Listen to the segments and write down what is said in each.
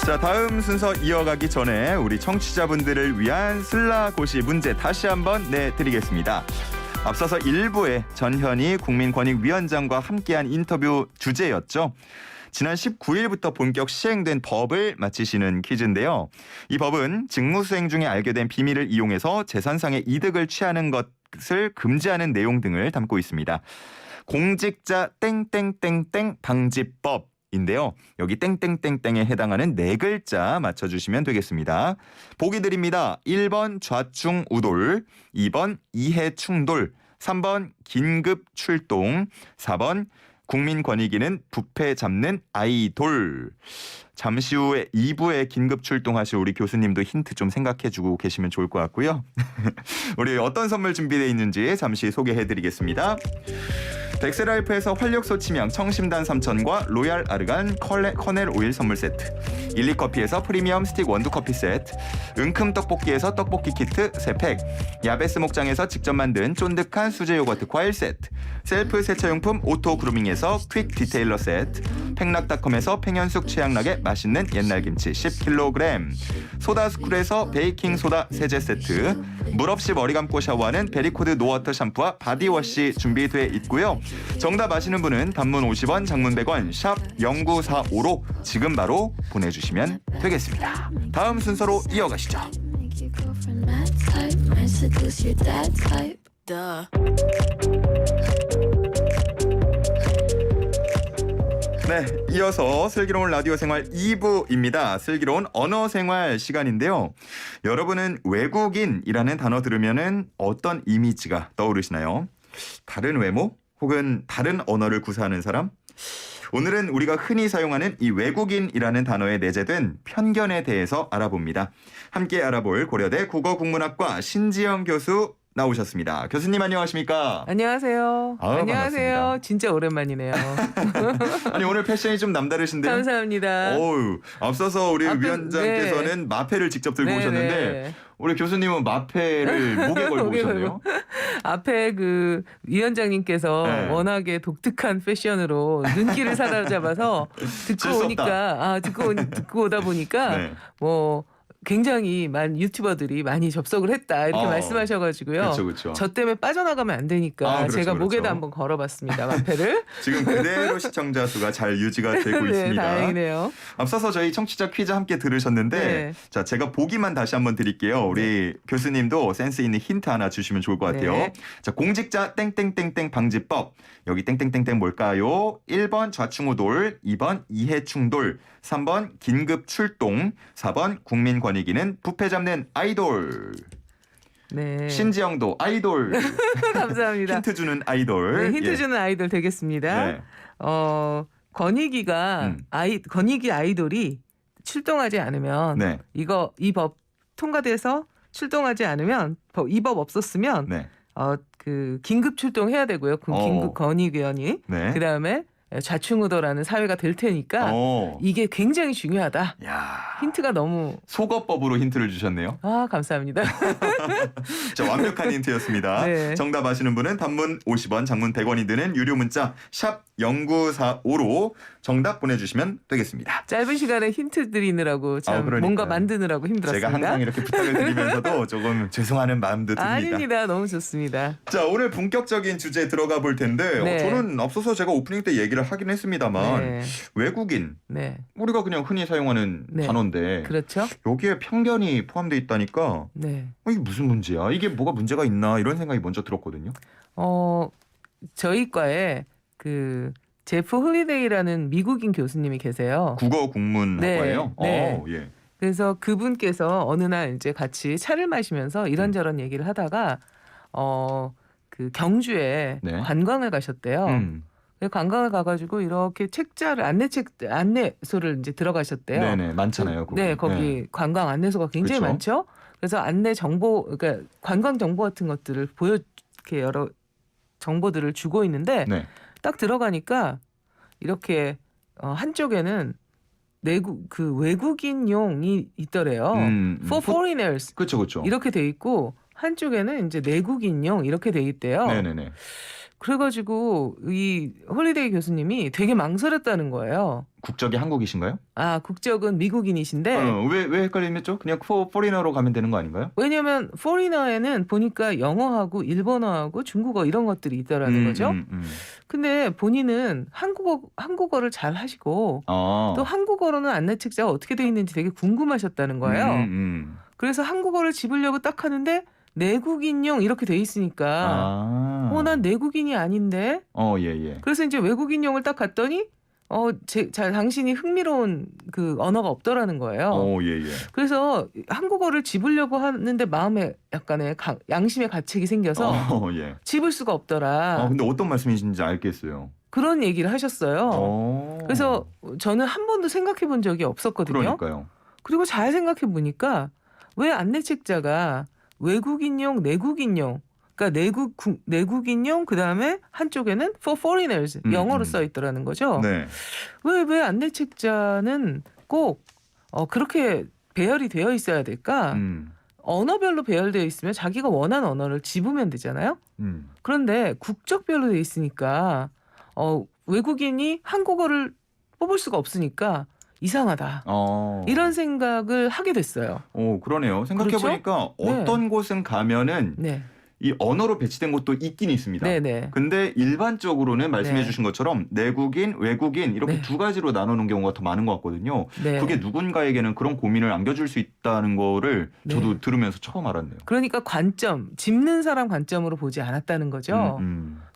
자, 다음 순서 이어가기 전에 우리 청취자분들을 위한 슬라고시 문제 다시 한번 내드리겠습니다. 앞서서 1부에 전현희 국민권익위원장과 함께한 인터뷰 주제였죠. 지난 19일부터 본격 시행된 법을 맞히시는 퀴즈인데요. 이 법은 직무수행 중에 알게 된 비밀을 이용해서 재산상의 이득을 취하는 것을 금지하는 내용 등을 담고 있습니다. 공직자 땡땡땡땡 방지법 인데요. 여기 땡땡땡땡에 해당하는 네 글자 맞춰주시면 되겠습니다. 보기 드립니다. 1번 좌충우돌, 2번 이해충돌, 3번 긴급출동, 4번 국민권익위는 부패 잡는 아이돌. 잠시 후에 2부에 긴급출동하실 우리 교수님도 힌트 좀 생각해주고 계시면 좋을 것 같고요. 우리 어떤 선물 준비되어 있는지 잠시 소개해드리겠습니다. 덱스라이프에서 활력소 치명 청심단 3000과 로얄 아르간 커넬 오일 선물 세트, 일리커피에서 프리미엄 스틱 원두커피 세트, 은큼 떡볶이에서 떡볶이 키트 3팩, 야베스 목장에서 직접 만든 쫀득한 수제 요거트 과일 세트, 셀프 세차용품 오토 그루밍에서 퀵 디테일러 세트, 팽락닷컴에서 팽현숙 최양락의 맛있는 옛날 김치 10kg, 소다스쿨에서 베이킹 소다 세제 세트, 물 없이 머리 감고 샤워하는 베리코드 노워터 샴푸와 바디워시 준비되어 있고요. 정답 아시는 분은 단문 50원, 장문 100원, 샵 0945로 지금 바로 보내주시면 되겠습니다. 다음 순서로 이어가시죠. 네, 이어서 슬기로운 라디오 생활 2부입니다. 슬기로운 언어 생활 시간인데요. 여러분은 외국인이라는 단어 들으면은 어떤 이미지가 떠오르시나요? 다른 외모? 혹은 다른 언어를 구사하는 사람? 오늘은 우리가 흔히 사용하는 이 외국인이라는 단어에 내재된 편견에 대해서 알아봅니다. 함께 알아볼 고려대 국어국문학과 신지영 교수 나오셨습니다. 교수님 안녕하십니까? 안녕하세요. 안녕하세요. 반갑습니다. 진짜 오랜만이네요. 아니 오늘 패션이 좀 남다르신데요? 감사합니다. 어우, 앞서서 우리 위원장께서는 네. 마패를 직접 들고 네네. 오셨는데 우리 교수님은 마패를 목에 걸고 목에 오셨네요. 앞에 그 위원장님께서 네. 워낙에 독특한 패션으로 눈길을 사로잡아서 질수 없다. 듣고 오다 보니까 네. 뭐 굉장히 많은 유튜버들이 많이 접속을 했다 이렇게 말씀하셔가지고요. 그렇죠. 저 때문에 빠져나가면 안 되니까 그렇죠, 제가 그렇죠. 목에다 한번 걸어봤습니다. 마패를. 지금 그대로 시청자 수가 잘 유지가 되고 네, 있습니다. 다행이네요. 앞서서 저희 청취자 퀴즈 함께 들으셨는데 네. 자, 제가 보기만 다시 한번 드릴게요. 우리 교수님도 센스 있는 힌트 하나 주시면 좋을 것 같아요. 네. 자, 공직자 땡땡땡땡 방지법. 여기 땡땡땡땡 뭘까요? 1번 좌충우돌, 2번 이해충돌, 3번 긴급출동, 4번 국민권익위는 부패 잡는 아이돌. 네. 신지영도 아이돌. 감사합니다. 힌트 주는 아이돌. 네, 힌트 예. 주는 아이돌 되겠습니다. 네. 권익위가 권익위 아이돌이 출동하지 않으면 네. 이 법 통과돼서 출동하지 않으면 이 법 없었으면 네. 그 긴급 출동해야 되고요. 그 긴급 권익위원이 네. 그다음에 좌충우돌하는 사회가 될 테니까 이게 굉장히 중요하다. 야. 힌트가 너무 속어법으로 힌트를 주셨네요. 감사합니다. 자, 완벽한 힌트였습니다. 네. 정답 아시는 분은 단문 50원, 장문 100원이 드는 유료 문자 샵 0945로 정답 보내주시면 되겠습니다. 짧은 시간에 힌트 드리느라고 참 그러니까요. 뭔가 만드느라고 힘들었습니다. 제가 항상 이렇게 부탁을 드리면서도 조금 죄송하는 마음도 듭니다. 아닙니다. 너무 좋습니다. 자, 오늘 본격적인 주제 들어가 볼 텐데 네. 저는 앞서서 제가 오프닝 때 얘기를 하긴 했습니다만 네. 외국인 네. 우리가 그냥 흔히 사용하는 네. 단어인데 그렇죠? 여기에 편견이 포함되어 있다니까 네. 이게 무슨 문제야? 이게 뭐가 문제가 있나 이런 생각이 먼저 들었거든요. 저희 과에 그 제프 홀리데이라는 미국인 교수님이 계세요. 국어 국문학과예요? 네. 예. 그래서 그분께서 어느 날 이제 같이 차를 마시면서 이런저런 얘기를 하다가 그 경주에 네. 관광을 가셨대요. 그래서 관광을 가가지고 이렇게 책자를 안내소를 이제 들어가셨대요. 네네, 많잖아요. 네, 거기 네. 관광 안내소가 굉장히 그렇죠. 많죠. 그래서 안내 정보, 그러니까 관광 정보 같은 것들을 이렇게 여러 정보들을 주고 있는데 네. 딱 들어가니까 이렇게 한쪽에는 그 외국인용이 있더래요. For foreigners 그렇죠. 이렇게 돼 있고 한쪽에는 이제 내국인용 이렇게 돼 있대요. 네네네. 그래가지고 이 홀리데이 교수님이 되게 망설였다는 거예요. 국적이 한국이신가요? 아, 국적은 미국인이신데 왜 헷갈리죠? 그냥 포리너로 가면 되는 거 아닌가요? 왜냐면 포리너에는 보니까 영어하고 일본어하고 중국어 이런 것들이 있더라는 거죠. 근데 본인은 한국어를 잘 하시고 또 한국어로는 안내책자가 어떻게 돼 있는지 되게 궁금하셨다는 거예요. 그래서 한국어를 집으려고 딱 하는데 내국인용 이렇게 돼 있으니까 난 내국인이 아닌데. 예. 그래서 이제 외국인용을 딱 갔더니 당신이 흥미로운 그 언어가 없더라는 거예요. 예. 그래서 한국어를 집으려고 하는데 마음에 약간의 양심의 가책이 생겨서 예. 집을 수가 없더라. 근데 어떤 말씀이신지 알겠어요. 그런 얘기를 하셨어요. 그래서 저는 한 번도 생각해 본 적이 없었거든요. 그러니까요. 그리고 잘 생각해 보니까 왜 안내책자가 외국인용, 내국인용, 그러니까 내국인용 그다음에 한쪽에는 for foreigners 영어로 써 있더라는 거죠. 네. 왜 안내책자는 꼭 그렇게 배열이 되어 있어야 될까? 언어별로 배열되어 있으면 자기가 원하는 언어를 집으면 되잖아요. 그런데 국적별로 되어 있으니까 외국인이 한국어를 뽑을 수가 없으니까 이상하다. 이런 생각을 하게 됐어요. 그러네요. 생각해보니까 그렇죠? 어떤 곳은 가면은 네. 이 언어로 배치된 곳도 있긴 있습니다. 네네. 근데 일반적으로는 말씀해 네. 주신 것처럼 내국인, 외국인 이렇게 네. 두 가지로 나누는 경우가 더 많은 것 같거든요. 네. 그게 누군가에게는 그런 고민을 안겨줄 수 있다는 거를 네. 저도 들으면서 처음 알았네요. 그러니까 집는 사람 관점으로 보지 않았다는 거죠.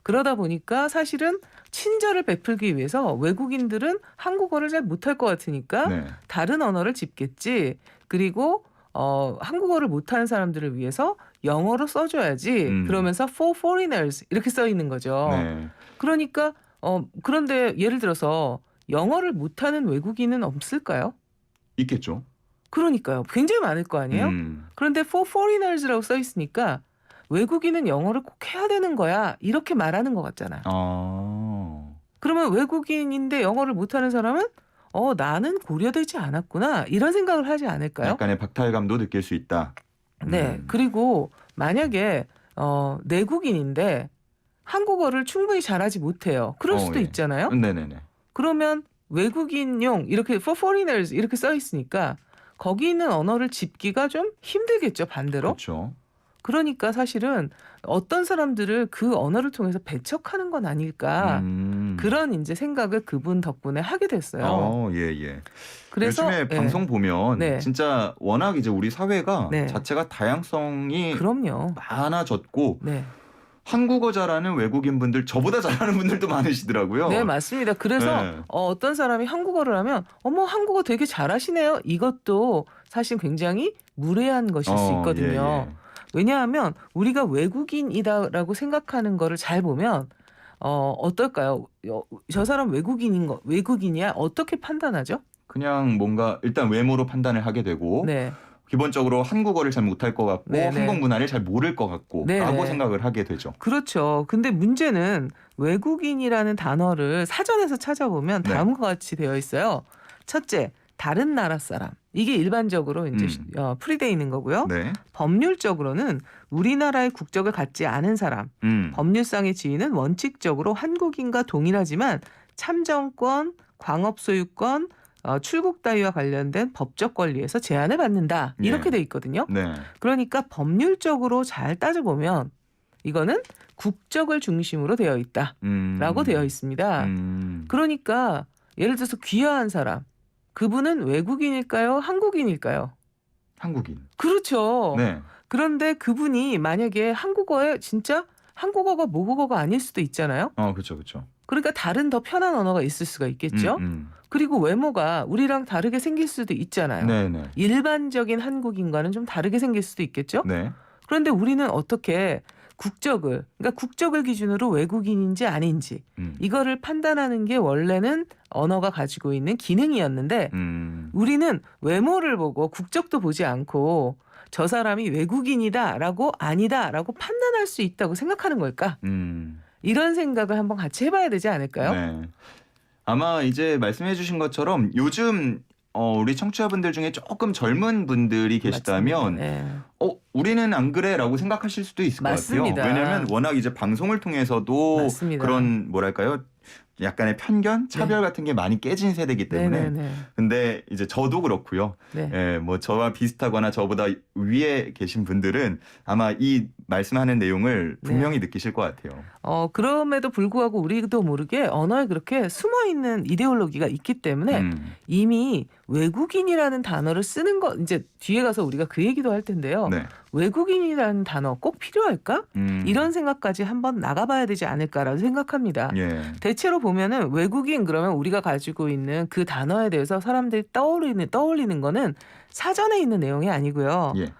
그러다 보니까 사실은 친절을 베풀기 위해서 외국인들은 한국어를 잘 못할 것 같으니까 네. 다른 언어를 집겠지. 그리고 한국어를 못하는 사람들을 위해서 영어로 써줘야지. 그러면서 for foreigners 이렇게 써 있는 거죠. 네. 그러니까 그런데 예를 들어서 영어를 못하는 외국인은 없을까요? 있겠죠. 그러니까요. 굉장히 많을 거 아니에요? 그런데 for foreigners라고 써 있으니까 외국인은 영어를 꼭 해야 되는 거야. 이렇게 말하는 것 같잖아요. 그러면 외국인인데 영어를 못하는 사람은 나는 고려되지 않았구나. 이런 생각을 하지 않을까요? 약간의 박탈감도 느낄 수 있다. 네. 그리고 만약에 내국인인데 한국어를 충분히 잘하지 못해요. 그럴 수도 예. 있잖아요. 네네네. 그러면 외국인용 이렇게 for foreigners 이렇게 써 있으니까 거기 있는 언어를 집기가 좀 힘들겠죠. 반대로. 그렇죠. 그러니까 사실은 어떤 사람들을 그 언어를 통해서 배척하는 건 아닐까. 그런 이제 생각을 그분 덕분에 하게 됐어요. 예. 그래서 요즘에 방송 보면 네. 진짜 워낙 이제 우리 사회가 네. 자체가 다양성이 그럼요. 많아졌고 네. 한국어 잘하는 외국인 분들 저보다 잘하는 분들도 많으시더라고요. 네, 맞습니다. 그래서 네. 어떤 사람이 한국어를 하면 어머 한국어 되게 잘하시네요. 이것도 사실 굉장히 무례한 것일 수 있거든요. 예. 왜냐하면 우리가 외국인이다라고 생각하는 거를 잘 보면 어떨까요? 저 사람 외국인이야? 어떻게 판단하죠? 그냥 뭔가 일단 외모로 판단을 하게 되고 네. 기본적으로 한국어를 잘 못할 것 같고 네네. 한국 문화를 잘 모를 것 같고 네네. 라고 생각을 하게 되죠. 그렇죠. 근데 문제는 외국인이라는 단어를 사전에서 찾아보면 네. 다음과 같이 되어 있어요. 첫째, 다른 나라 사람. 이게 일반적으로 이제 풀이되어 있는 거고요. 네. 법률적으로는 우리나라의 국적을 갖지 않은 사람. 법률상의 지위는 원칙적으로 한국인과 동일하지만 참정권, 광업 소유권, 출국 따위와 관련된 법적 권리에서 제한을 받는다. 이렇게 돼 있거든요. 네. 그러니까 법률적으로 잘 따져보면 이거는 국적을 중심으로 되어 있다라고 되어 있습니다. 그러니까 예를 들어서 귀화한 사람. 그분은 외국인일까요? 한국인일까요? 한국인. 그렇죠. 네. 그런데 그분이 만약에 한국어에 진짜 한국어가 모국어가 아닐 수도 있잖아요. 그렇죠. 그러니까 다른 더 편한 언어가 있을 수가 있겠죠. 그리고 외모가 우리랑 다르게 생길 수도 있잖아요. 네네. 일반적인 한국인과는 좀 다르게 생길 수도 있겠죠. 네. 그런데 우리는 어떻게 그러니까 국적을 기준으로 외국인인지 아닌지 이거를 판단하는 게 원래는 언어가 가지고 있는 기능이었는데 우리는 외모를 보고 국적도 보지 않고 저 사람이 외국인이다라고 아니다라고 판단할 수 있다고 생각하는 걸까? 이런 생각을 한번 같이 해봐야 되지 않을까요? 네. 아마 이제 말씀해 주신 것처럼 요즘 우리 청취자분들 중에 조금 젊은 분들이 계시다면 네. 우리는 안 그래라고 생각하실 수도 있을 맞습니다. 것 같아요. 왜냐하면 워낙 이제 방송을 통해서도 맞습니다. 그런 뭐랄까요? 약간의 편견, 차별 같은 게 많이 깨진 세대이기 때문에. 네네네. 근데 이제 저도 그렇고요. 네. 예, 뭐 저와 비슷하거나 저보다 위에 계신 분들은 아마 이 말씀하는 내용을 분명히 느끼실 것 같아요. 그럼에도 불구하고 우리도 모르게 언어에 그렇게 숨어 있는 이데올로기가 있기 때문에 이미 외국인이라는 단어를 쓰는 거 이제 뒤에 가서 우리가 그 얘기도 할 텐데요. 네. 외국인이라는 단어 꼭 필요할까? 이런 생각까지 한번 나가봐야 되지 않을까라고 생각합니다. 예. 대체로 보면은 외국인 그러면 우리가 가지고 있는 그 단어에 대해서 사람들이 떠올리는 거는 사전에 있는 내용이 아니고요. 예.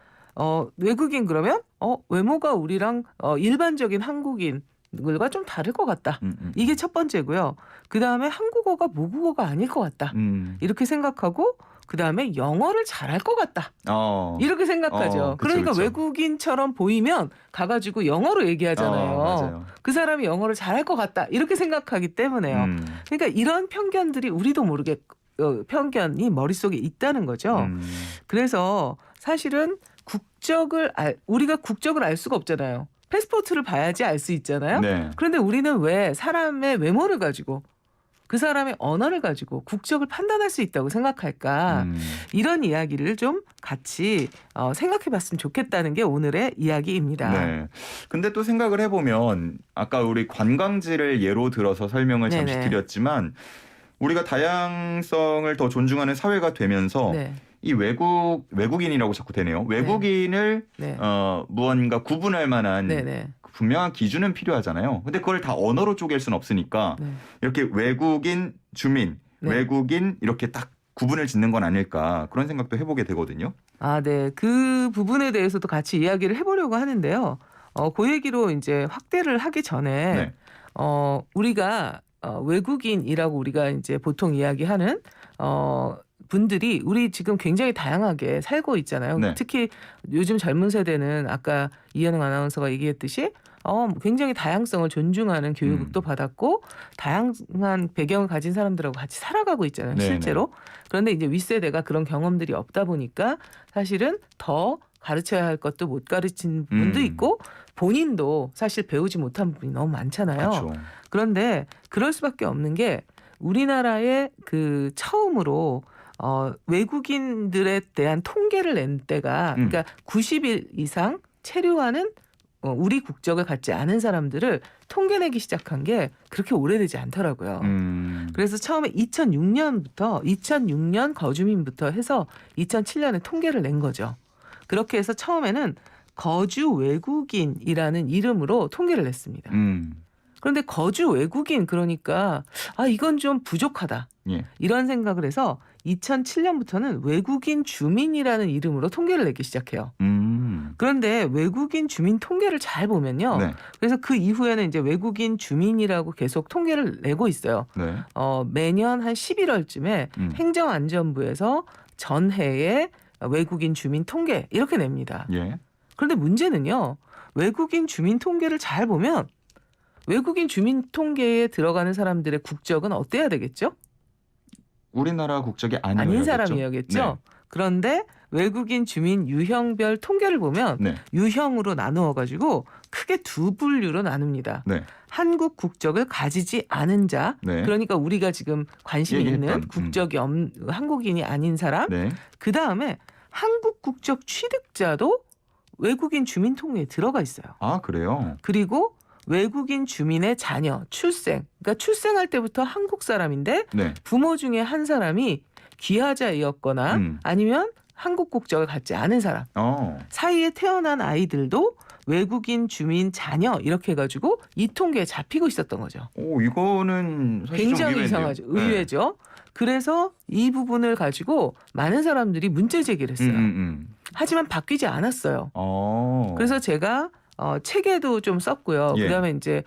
외국인 그러면 외모가 우리랑 일반적인 한국인들과 좀 다를 것 같다. 이게 첫 번째고요. 그 다음에 한국어가 모국어가 아닐 것 같다. 이렇게 생각하고 그 다음에 영어를 잘할 것 같다. 이렇게 생각하죠. 그쵸, 그러니까 그쵸. 외국인처럼 보이면 가가지고 영어로 얘기하잖아요. 맞아요. 그 사람이 영어를 잘할 것 같다. 이렇게 생각하기 때문에요. 그러니까 이런 편견들이 우리도 모르게 편견이 머릿속에 있다는 거죠. 그래서 사실은 우리가 국적을 알 수가 없잖아요. 패스포트를 봐야지 알 수 있잖아요. 네. 그런데 우리는 왜 사람의 외모를 가지고 그 사람의 언어를 가지고 국적을 판단할 수 있다고 생각할까? 이런 이야기를 좀 같이 생각해 봤으면 좋겠다는 게 오늘의 이야기입니다. 네. 근데 또 생각을 해보면 아까 우리 관광지를 예로 들어서 설명을 잠시 네네. 드렸지만 우리가 다양성을 더 존중하는 사회가 되면서 네. 이 외국인이라고 자꾸 되네요. 외국인을 네. 무언가 구분할 만한 네네. 분명한 기준은 필요하잖아요. 근데 그걸 다 언어로 쪼갤 수는 없으니까 네. 이렇게 외국인, 주민, 네. 외국인 이렇게 딱 구분을 짓는 건 아닐까 그런 생각도 해보게 되거든요. 네. 그 부분에 대해서도 같이 이야기를 해보려고 하는데요. 그 얘기로 이제 확대를 하기 전에 네. 우리가 외국인이라고 우리가 이제 보통 이야기하는 분들이 우리 지금 굉장히 다양하게 살고 있잖아요. 네. 특히 요즘 젊은 세대는 아까 이현웅 아나운서가 얘기했듯이 굉장히 다양성을 존중하는 교육도 받았고 다양한 배경을 가진 사람들하고 같이 살아가고 있잖아요. 네네. 실제로. 그런데 이제 윗세대가 그런 경험들이 없다 보니까 사실은 더 가르쳐야 할 것도 못 가르친 분도 있고 본인도 사실 배우지 못한 부분이 너무 많잖아요. 그렇죠. 그런데 그럴 수밖에 없는 게 우리나라의 그 처음으로 외국인들에 대한 통계를 낸 때가 그러니까 90일 이상 체류하는 우리 국적을 갖지 않은 사람들을 통계내기 시작한 게 그렇게 오래되지 않더라고요. 그래서 처음에 2006년 거주민부터 해서 2007년에 통계를 낸 거죠. 그렇게 해서 처음에는 거주 외국인이라는 이름으로 통계를 냈습니다. 그런데 거주 외국인 그러니까 이건 좀 부족하다. 예. 이런 생각을 해서 2007년부터는 외국인 주민이라는 이름으로 통계를 내기 시작해요. 그런데 외국인 주민 통계를 잘 보면요. 네. 그래서 그 이후에는 이제 외국인 주민이라고 계속 통계를 내고 있어요. 네. 매년 한 11월쯤에 행정안전부에서 전해에 외국인 주민 통계 이렇게 냅니다. 예. 그런데 문제는요. 외국인 주민 통계를 잘 보면 외국인 주민 통계에 들어가는 사람들의 국적은 어때야 되겠죠? 우리나라 국적이 아닌 사람이어야겠죠. 네. 그런데 외국인 주민 유형별 통계를 보면 네. 유형으로 나누어 가지고 크게 두 분류로 나눕니다. 네. 한국 국적을 가지지 않은 자, 네. 그러니까 우리가 지금 관심 있는 국적이 한국인이 아닌 사람, 네. 그 다음에 한국 국적 취득자도 외국인 주민 통계에 들어가 있어요. 그래요? 그리고 외국인 주민의 자녀, 그러니까 출생할 때부터 한국 사람인데 네. 부모 중에 한 사람이 귀화자이었거나 아니면 한국 국적을 갖지 않은 사람 사이에 태어난 아이들도 외국인 주민 자녀 이렇게 해가지고 이 통계에 잡히고 있었던 거죠. 이거는 사실 굉장히 좀 이상하죠. 네. 의외죠. 그래서 이 부분을 가지고 많은 사람들이 문제 제기를 했어요. 하지만 바뀌지 않았어요. 그래서 제가 책에도 좀 썼고요. 예. 그다음에 이제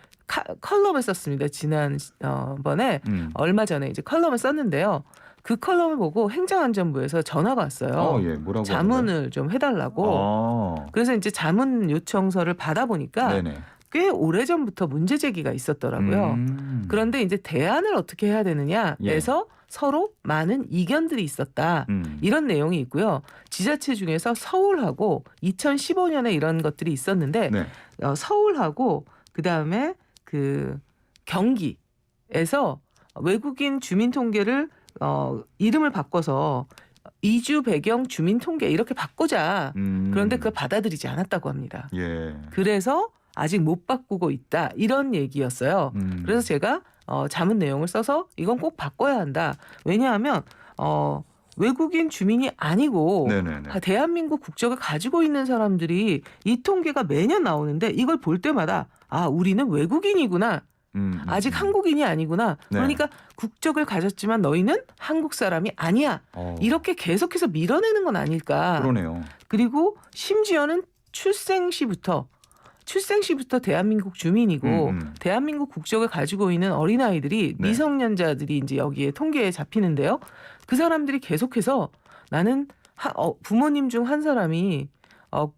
컬럼을 썼습니다. 지난번에 얼마 전에 이제 컬럼을 썼는데요. 그 컬럼을 보고 행정안전부에서 전화가 왔어요. 예. 뭐라고 자문을 좀 해달라고. 그래서 이제 자문 요청서를 받아보니까 네네. 꽤 오래전부터 문제 제기가 있었더라고요. 그런데 이제 대안을 어떻게 해야 되느냐에서 서로 많은 이견들이 있었다. 이런 내용이 있고요. 지자체 중에서 서울하고 2015년에 이런 것들이 있었는데 네. 서울하고 그다음에 그 경기 통계에서 외국인 주민 통계를 이름을 바꿔서 이주 배경 주민 통계 이렇게 바꾸자. 그런데 그걸 받아들이지 않았다고 합니다. 예. 그래서 아직 못 바꾸고 있다. 이런 얘기였어요. 그래서 제가 자문 내용을 써서 이건 꼭 바꿔야 한다. 왜냐하면 외국인 주민이 아니고 네네네. 대한민국 국적을 가지고 있는 사람들이 이 통계가 매년 나오는데 이걸 볼 때마다 아 우리는 외국인이구나. 아직 한국인이 아니구나. 네. 그러니까 국적을 가졌지만 너희는 한국 사람이 아니야. 이렇게 계속해서 밀어내는 건 아닐까. 그러네요. 그리고 심지어는 출생시부터 대한민국 주민이고 대한민국 국적을 가지고 있는 어린아이들이 네. 미성년자들이 이제 여기에 통계에 잡히는데요. 그 사람들이 계속해서 나는 부모님 중 한 사람이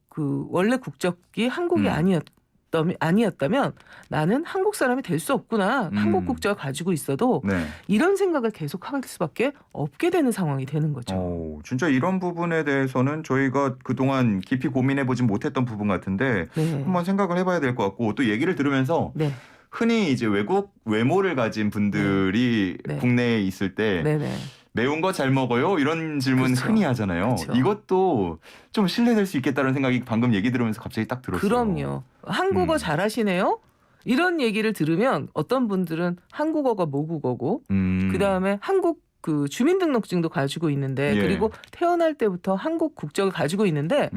그 원래 국적이 한국이 아니었다면 나는 한국 사람이 될 수 없구나. 한국 국적을 가지고 있어도 네. 이런 생각을 계속할 수밖에 없게 되는 상황이 되는 거죠. 진짜 이런 부분에 대해서는 저희가 그동안 깊이 고민해보진 못했던 부분 같은데 네. 한번 생각을 해봐야 될 것 같고 또 얘기를 들으면서 네. 흔히 이제 외국 외모를 가진 분들이 네. 국내에 있을 때 네네. 매운 거 잘 먹어요? 이런 질문 그렇죠. 흔히 하잖아요. 그렇죠. 이것도 좀 신뢰될 수 있겠다는 생각이 방금 얘기 들으면서 갑자기 딱 들었어요. 그럼요. 한국어 잘하시네요? 이런 얘기를 들으면 어떤 분들은 한국어가 모국어고 그다음에 한국 그 주민등록증도 가지고 있는데 예. 그리고 태어날 때부터 한국 국적을 가지고 있는데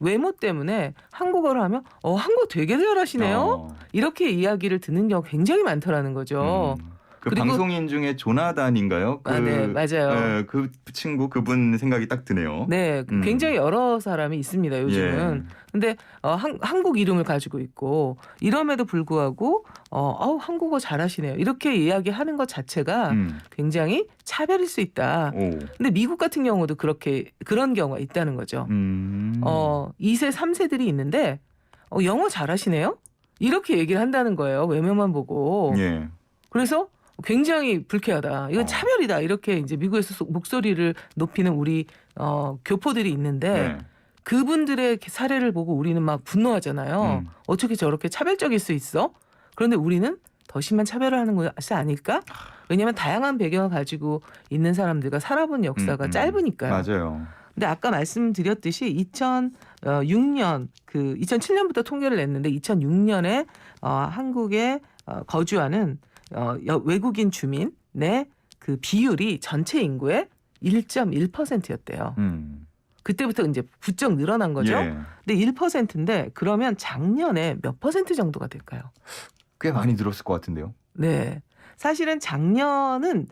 외모 때문에 한국어를 하면 한국어 되게 잘하시네요? 이렇게 이야기를 듣는 경우가 굉장히 많더라는 거죠. 그 그리고 방송인 중에 조나단인가요? 네, 맞아요. 그 친구 그분 생각이 딱 드네요. 네, 굉장히 여러 사람이 있습니다. 요즘은. 예. 근데 한국 이름을 가지고 있고 이럼에도 불구하고 한국어 잘하시네요. 이렇게 이야기하는 것 자체가 굉장히 차별일 수 있다. 근데 미국 같은 경우도 그런 경우가 있다는 거죠. 2세, 3세들이 있는데 영어 잘하시네요. 이렇게 얘기를 한다는 거예요. 외모만 보고. 예. 그래서 굉장히 불쾌하다. 이건 차별이다. 이렇게 이제 미국에서 목소리를 높이는 우리 교포들이 있는데 네. 그분들의 사례를 보고 우리는 막 분노하잖아요. 어떻게 저렇게 차별적일 수 있어? 그런데 우리는 더 심한 차별을 하는 것이 아닐까? 왜냐하면 다양한 배경을 가지고 있는 사람들과 살아본 역사가 짧으니까요. 맞아요. 근데 아까 말씀드렸듯이 2006년 2007년부터 통계를 냈는데 2006년에 한국에 거주하는 외국인 주민의 그 비율이 전체 인구의 1.1%였대요. 그때부터 이제 부쩍 늘어난 거죠. 예. 근데 1%인데 그러면 작년에 몇 퍼센트 정도가 될까요? 꽤 많이 늘었을 것 같은데요. 네. 사실은 작년은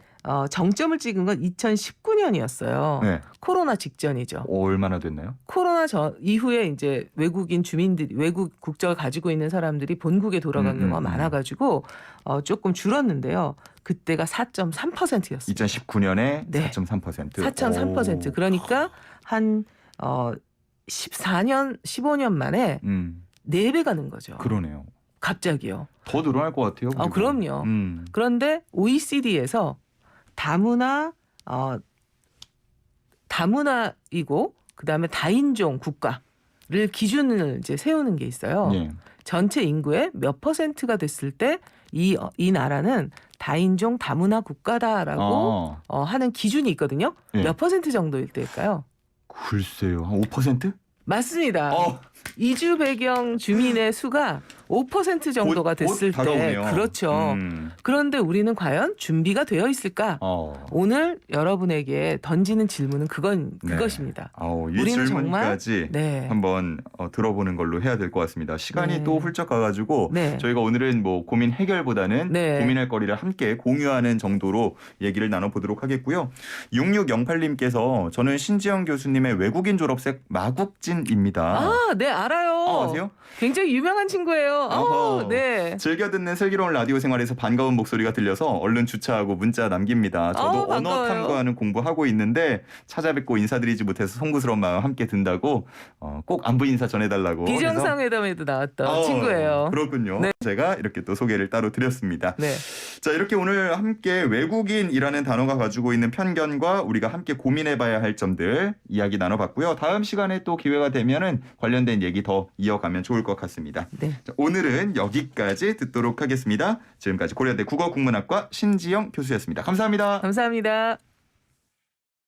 정점을 찍은 건 2019년이었어요. 네. 코로나 직전이죠. 얼마나 됐나요? 코로나 이후에 이제 외국인 주민들이 외국 국적을 가지고 있는 사람들이 본국에 돌아간 경우가 많아가지고 조금 줄었는데요. 그때가 4.3%였어요. 2019년에 네. 4.3%. 4.3%. 그러니까 한 14년, 15년 만에 4배가 는 거죠. 그러네요. 갑자기요. 더 늘어날 것 같아요. 그리고. 그럼요. 그런데 OECD에서 다문화이고 그다음에 다인종 국가를 기준을 이제 세우는 게 있어요. 예. 전체 인구의 몇 %가 됐을 때 이 나라는 다인종 다문화 국가다라고 하는 기준이 있거든요. 예. 몇 % 정도일 때일까요? 글쎄요. 한 5%? 맞습니다. 이주 배경 주민의 수가 5% 정도가 됐을 때 다가오네요. 그렇죠. 그런데 우리는 과연 준비가 되어 있을까? 오늘 여러분에게 던지는 질문은 그것입니다. 이 우리는 질문까지 정말 한번 들어보는 걸로 해야 될 것 같습니다. 시간이 네. 또 훌쩍 가가지고 네. 저희가 오늘은 뭐 고민 해결보다는 네. 고민할 거리를 함께 공유하는 정도로 얘기를 나눠보도록 하겠고요. 6608님께서 저는 신지영 교수님의 외국인 졸업생 마국진입니다. 네, 알아요. 아세요? 굉장히 유명한 친구예요. 네. 즐겨 듣는 슬기로운 라디오 생활에서 반가운 목소리가 들려서 얼른 주차하고 문자 남깁니다. 저도 언어 반가워요. 탐구하는 공부하고 있는데 찾아뵙고 인사드리지 못해서 송구스러운 마음 함께 든다고 꼭 안부 인사 전해달라고 비정상회담에도 나왔던 친구예요. 그렇군요. 네. 제가 이렇게 또 소개를 따로 드렸습니다. 네. 자, 이렇게 오늘 함께 외국인이라는 단어가 가지고 있는 편견과 우리가 함께 고민해봐야 할 점들 이야기 나눠봤고요. 다음 시간에 또 기회가 되면은 관련된 얘기 더 이어가면 좋을 것 같습니다. 네. 자, 오늘은 여기까지 듣도록 하겠습니다. 지금까지 고려대 국어국문학과 신지영 교수였습니다. 감사합니다. 감사합니다.